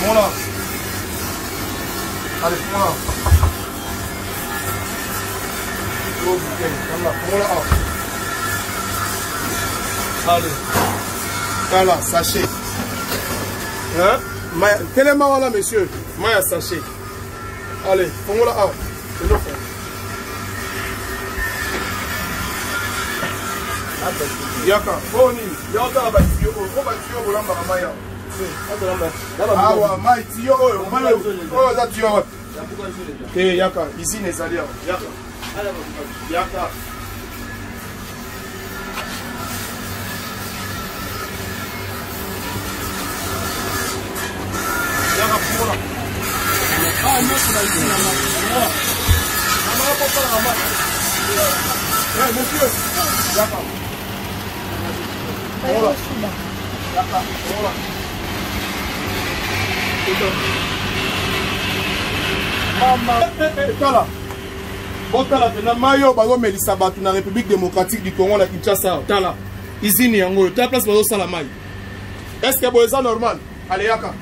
Voilà. Allez, voilà. Voilà. Allez. Voilà, sachet. Hein? Tellement voilà, monsieur. Maya sachet. Allez, voilà. C'est le fait. Yaka, boni, yaka abatio, obatio bolamba maya. Awa, mai tio oyo, mai oyo za tio. Eh yaka, ici les alliés. Yaka. Yaka. Yaka pour ah non, c'est la ici la mai. On va pas faire la mai. Eh monsieur, yaka. Voilà. Voilà. Tala. Botala na mayo bazo melisa batu na République démocratique du Congo na Kinshasa. Tala. Izini yango, ta place bazo sala mai. Est-ce que c'est normal? Allez yaka.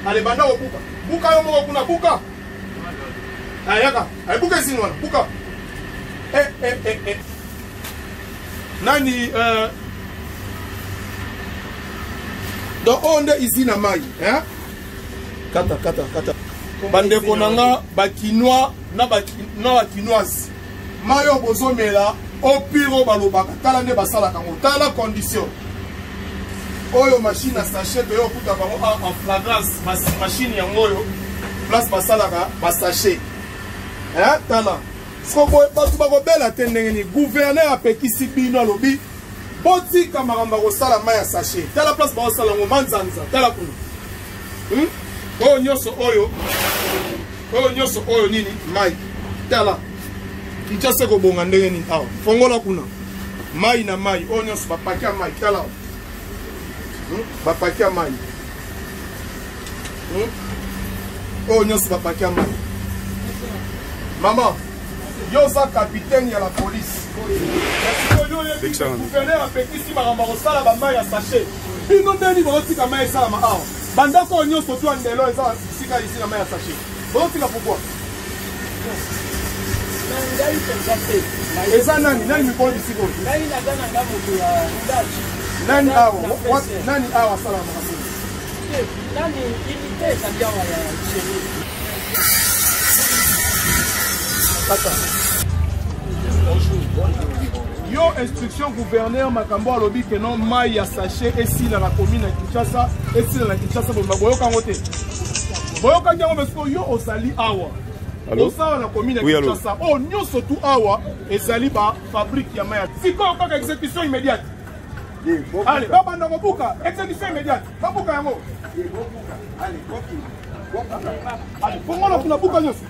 Allez banda okuka. Buka yo moko kuna buka. Allez yaka. Allez buka izini wana. Buka. Nani donc on est ici na mai hein kata bande konanga ba kinois na ba kinoise mayo bozomela au pire balobaka tala nde basala kango tala condition oyo machine à sachet yo kuta bango en flagrance machine yango yo place basalaka ba sachet hein tala soko batu bakobela te ndenge ni gouverneur apekisi bino lobi boti kamaramba ko sala mai ya sachet tala place ba sala ngo manzanza tala kuna oyo nyoso oyo nini mai tala Kinshasa ko bonga ndenge ni awa fongola kuna mai na mai oyo nyoso bapakia mai tala bapakia mai oyo nyoso bapakia mai maman yo sa capitaine ya la police. Gouverneur a pétisi maramba kosala ba mai ya sachet. Bino ndeni botika mai sala ma awa. Bandako nyonso to ndelo eza sika ici na mai ya sachet. Botika pourquoi? Eza nani mikolo bisiko? Nani nadana ngamo ya ndachi. Nani awa? Nani awa sala ma? Nani ilite tabia ya chéri. Yo instruction gouverneur makambo alobi que non mai ya sachet esi na la commune ya Kinshasa esi na Kinshasa boyoka ngote boyoka nyango mesko yo osali awa osala na commune ya Kinshasa oh nyonso tu awa ezali ba fabrique ya mai siko kaka exécution immédiate. Allez banda kobuka exécution immédiate babuka yango allez bongo na buka nyonso.